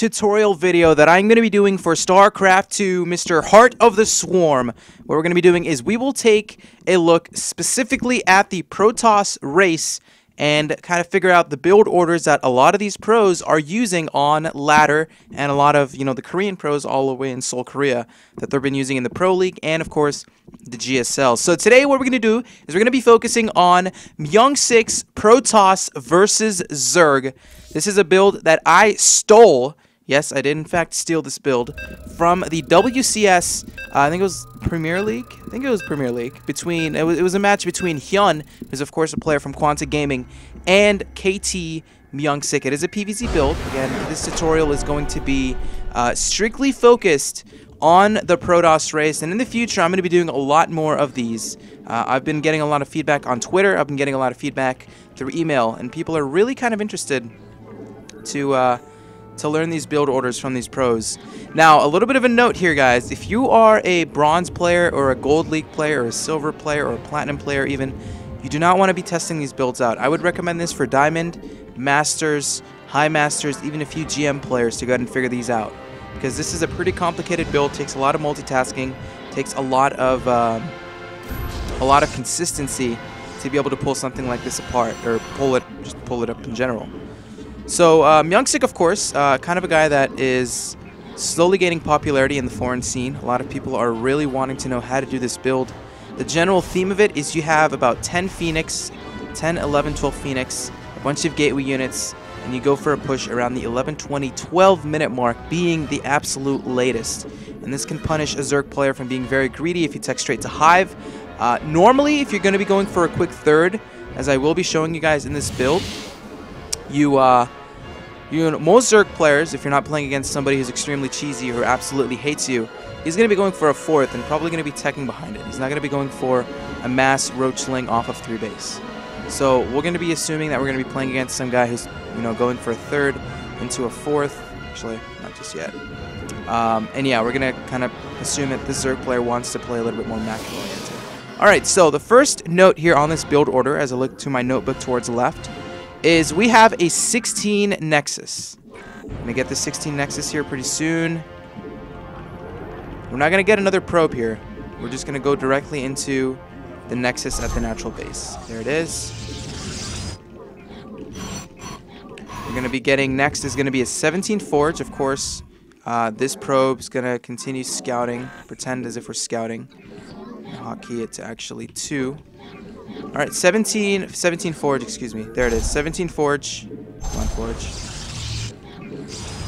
tutorial video that I'm going to be doing for StarCraft 2 Mr. Heart of the Swarm. What we're going to be doing is we will take a look specifically at the Protoss race and kind of figure out the build orders that a lot of these pros are using on ladder, and a lot of, you know, the Korean pros all the way in Seoul, Korea, that they've been using in the Pro League and, of course, the GSL. So today what we're going to do is we're going to be focusing on MyungSiK's Protoss versus Zerg. This is a build that I stole. Yes, I did in fact steal this build from the WCS, I think it was Premier League? I think it was Premier League. It was a match between Hyun, who's of course a player from Quanta Gaming, and KT MyungSiK. It is a PvZ build. Again, this tutorial is going to be strictly focused on the Protoss race, and in the future I'm going to be doing a lot more of these. I've been getting a lot of feedback on Twitter, I've been getting a lot of feedback through email, and people are really kind of interested to learn these build orders from these pros. Now, a little bit of a note here, guys. If you are a bronze player or a gold league player or a silver player or a platinum player even, you do not want to be testing these builds out. I would recommend this for diamond, masters, high masters, even a few GM players to go ahead and figure these out, because this is a pretty complicated build. Takes a lot of multitasking, takes a lot of consistency to be able to pull something like this apart, or just pull it up in general. So MyungSiK, of course, kind of a guy that is slowly gaining popularity in the foreign scene. A lot of people are really wanting to know how to do this build. The general theme of it is you have about 10 Phoenix, 10, 11, 12 Phoenix, a bunch of gateway units, and you go for a push around the 11, 20, 12 minute mark being the absolute latest. And this can punish a Zerg player from being very greedy if you tech straight to Hive. Normally, if you're going to be going for a quick third, as I will be showing you guys in this build, most Zerg players, if you're not playing against somebody who's extremely cheesy or who absolutely hates you, he's going to be going for a fourth and probably going to be teching behind it. He's not going to be going for a mass roachling off of 3 base. So we're going to be assuming that we're going to be playing against some guy who's, you know, going for a third into a fourth. Actually, not just yet. And yeah, we're going to kind of assume that this Zerg player wants to play a little bit more macro oriented. Alright, so the first note here on this build order, as I look to my notebook towards the left, is we have a 16 Nexus. I'm going to get the 16 Nexus here pretty soon. We're not going to get another probe here. We're just going to go directly into the Nexus at the natural base. There it is. We're going to be getting next is going to be a 17 Forge, of course. This probe is going to continue scouting, pretend as if we're scouting. Hotkey it to actually 2. Alright, 17 Forge, excuse me. There it is, 17 Forge. Come on, Forge.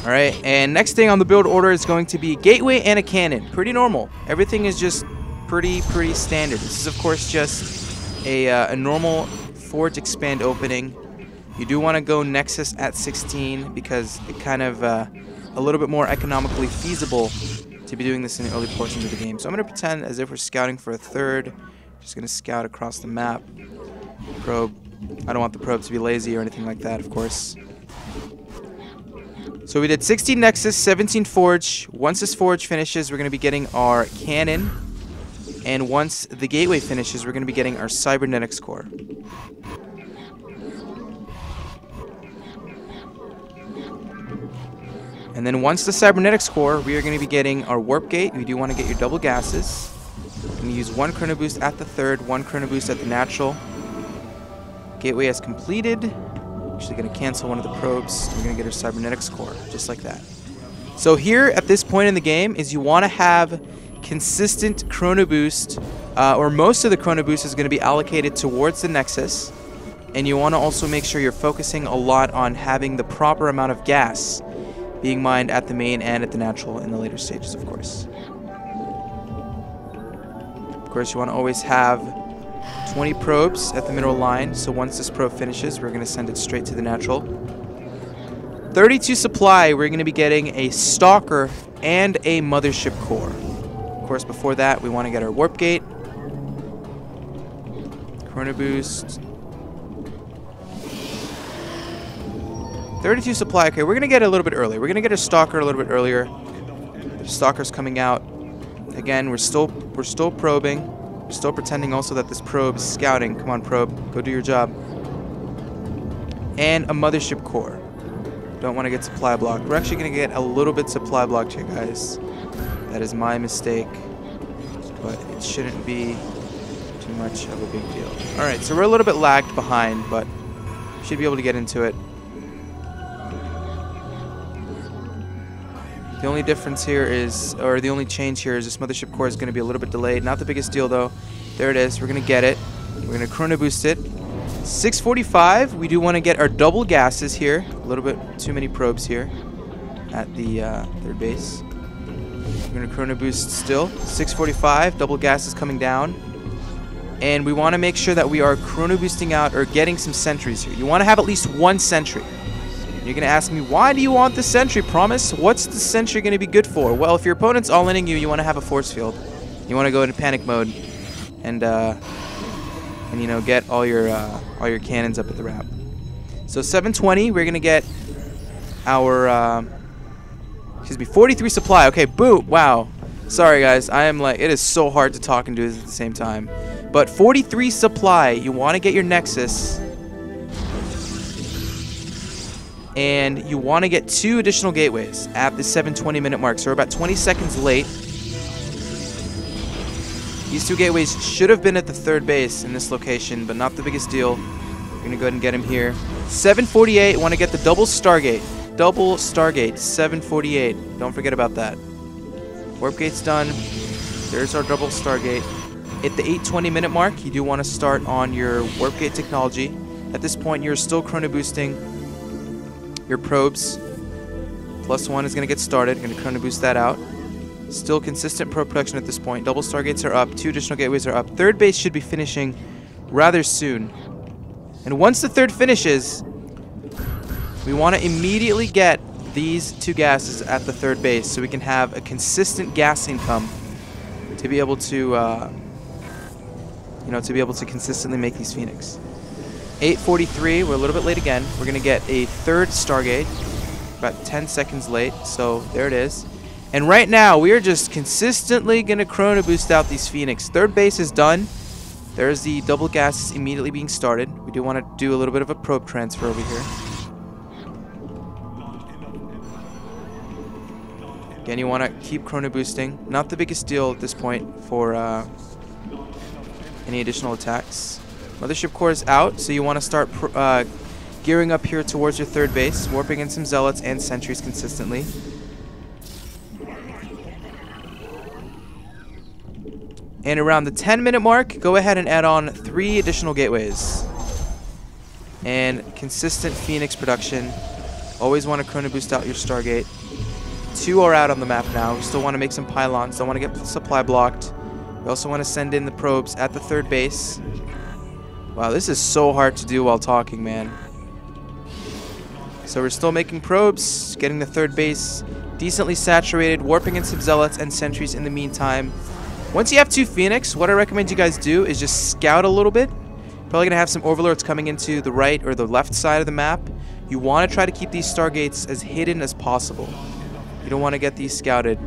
Alright, and next thing on the build order is going to be Gateway and a Cannon. Pretty normal. Everything is just pretty standard. This is, of course, just a normal Forge expand opening. You do want to go Nexus at 16 because it kind of a little bit more economically feasible to be doing this in the early portions of the game. So I'm going to pretend as if we're scouting for a third. Just going to scout across the map. Probe. I don't want the probe to be lazy or anything like that, of course. So we did 16 Nexus, 17 Forge. Once this Forge finishes, we're going to be getting our Cannon. And once the Gateway finishes, we're going to be getting our Cybernetics Core. And then once the Cybernetics Core, we are going to be getting our Warp Gate. We do want to get your double gases. We're going to use 1 Chrono Boost at the third, 1 Chrono Boost at the natural. Gateway has completed. Actually going to cancel one of the probes. We're going to get our Cybernetics Core, just like that. So here, at this point in the game, is you want to have consistent Chrono Boost, or most of the Chrono Boost is going to be allocated towards the Nexus. And you want to also make sure you're focusing a lot on having the proper amount of gas being mined at the main and at the natural in the later stages, of course. Of course, you want to always have 20 probes at the middle line, so once this probe finishes, we're going to send it straight to the natural. 32 supply, we're going to be getting a Stalker and a Mothership Core. Of course, before that, we want to get our Warp Gate. Chrono Boost. 32 supply. Okay, we're going to get it a little bit early. We're going to get a Stalker a little bit earlier. The Stalker's coming out. Again, we're still probing. We're still pretending also that this probe is scouting. Come on, probe. Go do your job. And a Mothership Core. Don't want to get supply blocked. We're actually going to get a little bit supply blocked here, guys. That is my mistake. But it shouldn't be too much of a big deal. Alright, so we're a little bit lagged behind, but should be able to get into it. The only difference here is, or the only change here is this mothership core is going to be a little bit delayed. Not the biggest deal, though. There it is. We're going to get it. We're going to chrono boost it. 6:45. We do want to get our double gases here. A little bit too many probes here at the third base. We're going to chrono boost still. 6:45. Double gases coming down. And we want to make sure that we are chrono boosting out or getting some sentries here. You want to have at least one sentry. You're going to ask me, why do you want the sentry, Promise? What's the sentry going to be good for? Well, if your opponent's all-inning you, you want to have a force field. You want to go into panic mode and you know, get all your cannons up at the wrap. So 720, we're going to get our, 43 supply. Okay, boom, wow. Sorry, guys, I am like, it is so hard to talk and do this at the same time. But 43 supply, you want to get your Nexus. And you want to get 2 additional gateways at the 7:20 minute mark. So we're about 20 seconds late. These 2 gateways should have been at the third base in this location, but not the biggest deal. We're going to go ahead and get him here. 7:48, want to get the double Stargate. Double Stargate, 7:48. Don't forget about that. Warp gate's done. There's our double Stargate. At the 8:20 minute mark, you do want to start on your warp gate technology. At this point, you're still chrono boosting your probes. +1 is going to get started. Going to chrono boost that out. Still consistent probe production at this point. Double Stargates are up. 2 additional gateways are up. Third base should be finishing rather soon. And once the third finishes, we want to immediately get these 2 gases at the third base so we can have a consistent gas income to be able to, consistently make these Phoenix. 8:43, we're a little bit late again. We're going to get a third Stargate, about 10 seconds late, so there it is. And right now, we are just consistently going to chrono boost out these Phoenix. Third base is done. There's the double gases immediately being started. We do want to do a little bit of a probe transfer over here. Again, you want to keep chrono boosting. Not the biggest deal at this point for any additional attacks. Mothership core is out, so you want to start gearing up here towards your third base, warping in some zealots and sentries consistently. And around the 10-minute mark, go ahead and add on 3 additional gateways. And consistent Phoenix production. Always want to chrono boost out your Stargate. 2 are out on the map now. We still want to make some pylons. Don't want to get supply blocked. We also want to send in the probes at the third base. Wow, this is so hard to do while talking, man. So we're still making probes, getting the third base decently saturated, warping in some zealots and sentries in the meantime. Once you have 2 Phoenix, what I recommend you guys do is just scout a little bit. Probably going to have some overlords coming into the right or the left side of the map. You want to try to keep these Stargates as hidden as possible. You don't want to get these scouted,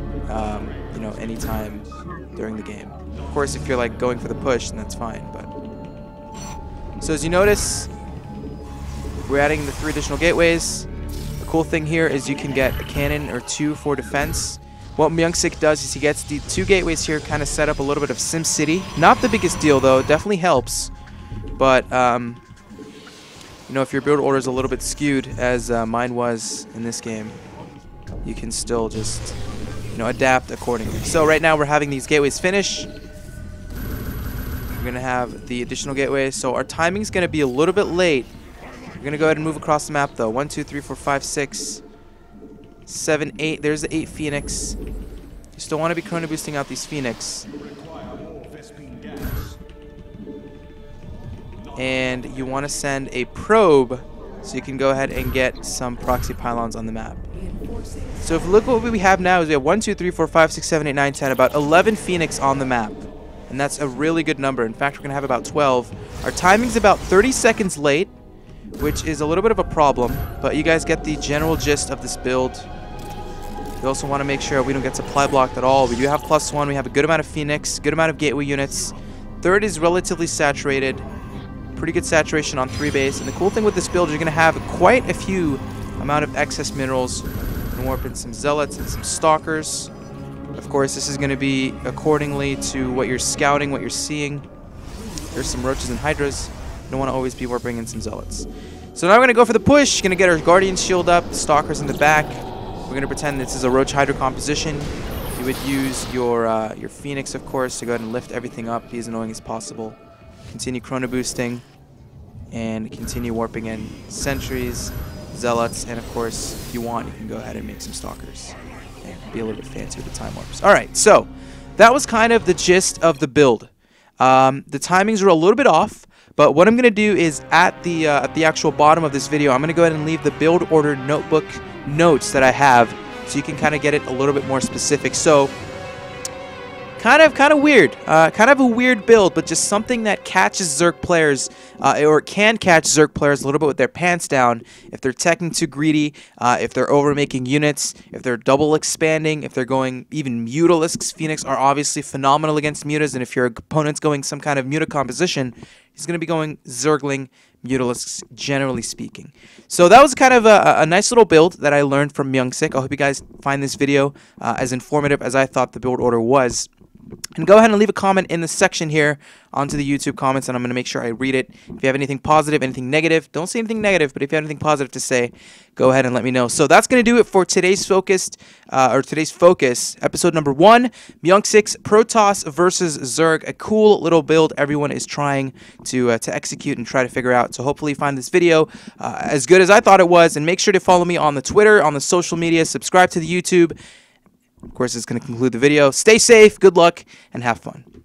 anytime during the game. Of course, if you're like going for the push, then that's fine, but... So as you notice, we're adding the 3 additional gateways. The cool thing here is you can get a cannon or 2 for defense. What MyungSiK does is he gets the 2 gateways here, kind of set up a little bit of SimCity. Not the biggest deal though, definitely helps. But, if your build order is a little bit skewed, as mine was in this game, you can still just, adapt accordingly. So right now we're having these gateways finish. We're going to have the additional gateways. So our timing is going to be a little bit late. We're going to go ahead and move across the map, though. 1, 2, 3, 4, 5, 6, 7, 8. There's the 8 Phoenix. You still want to be chrono boosting out these Phoenix. And you want to send a probe so you can go ahead and get some proxy pylons on the map. So if you look what we have now is we have 1, 2, 3, 4, 5, 6, 7, 8, 9, 10, about 11 Phoenix on the map. And that's a really good number. In fact, we're going to have about 12. Our timing's about 30 seconds late, which is a little bit of a problem. But you guys get the general gist of this build. We also want to make sure we don't get supply blocked at all. We do have +1. We have a good amount of Phoenix, good amount of gateway units. Third is relatively saturated. Pretty good saturation on 3 base. And the cool thing with this build is you're going to have quite a few amount of excess minerals. And warp in some zealots and some stalkers. Of course, this is going to be accordingly to what you're scouting, what you're seeing. There's some roaches and hydras. You don't want to always be warping in some zealots. So now we're going to go for the push. Going to get our guardian shield up, the stalkers in the back. We're going to pretend this is a roach hydra composition. You would use your phoenix, of course, to go ahead and lift everything up, be as annoying as possible. Continue chrono boosting, and continue warping in sentries, zealots, and of course, if you want, you can go ahead and make some stalkers and be a little bit fancy with the time warps. All right, so that was kind of the gist of the build. The timings are a little bit off, but what I'm going to do is at the actual bottom of this video, I'm going to go ahead and leave the build order notebook notes that I have, so you can kind of get it a little bit more specific. So kind of weird, kind of a weird build, but just something that catches Zerg players, or can catch Zerg players a little bit with their pants down if they're teching too greedy, if they're overmaking units, if they're double expanding, if they're going even Mutalisks. Phoenix are obviously phenomenal against mutas, and if your opponent's going some kind of muta composition, he's going to be going Zergling Mutalisks, generally speaking. So that was kind of a nice little build that I learned from MyungSiK. I hope you guys find this video as informative as I thought the build order was. And go ahead and leave a comment in the section here onto the YouTube comments, and I'm going to make sure I read it. If you have anything positive, anything negative, don't say anything negative, but if you have anything positive to say, go ahead and let me know. So that's going to do it for today's focus, episode number 1, MyungSiK's Protoss versus Zerg, a cool little build everyone is trying to execute and try to figure out. So hopefully you find this video as good as I thought it was, and make sure to follow me on the Twitter, on the social media, subscribe to the YouTube. Of course, it's going to conclude the video. Stay safe, good luck, and have fun.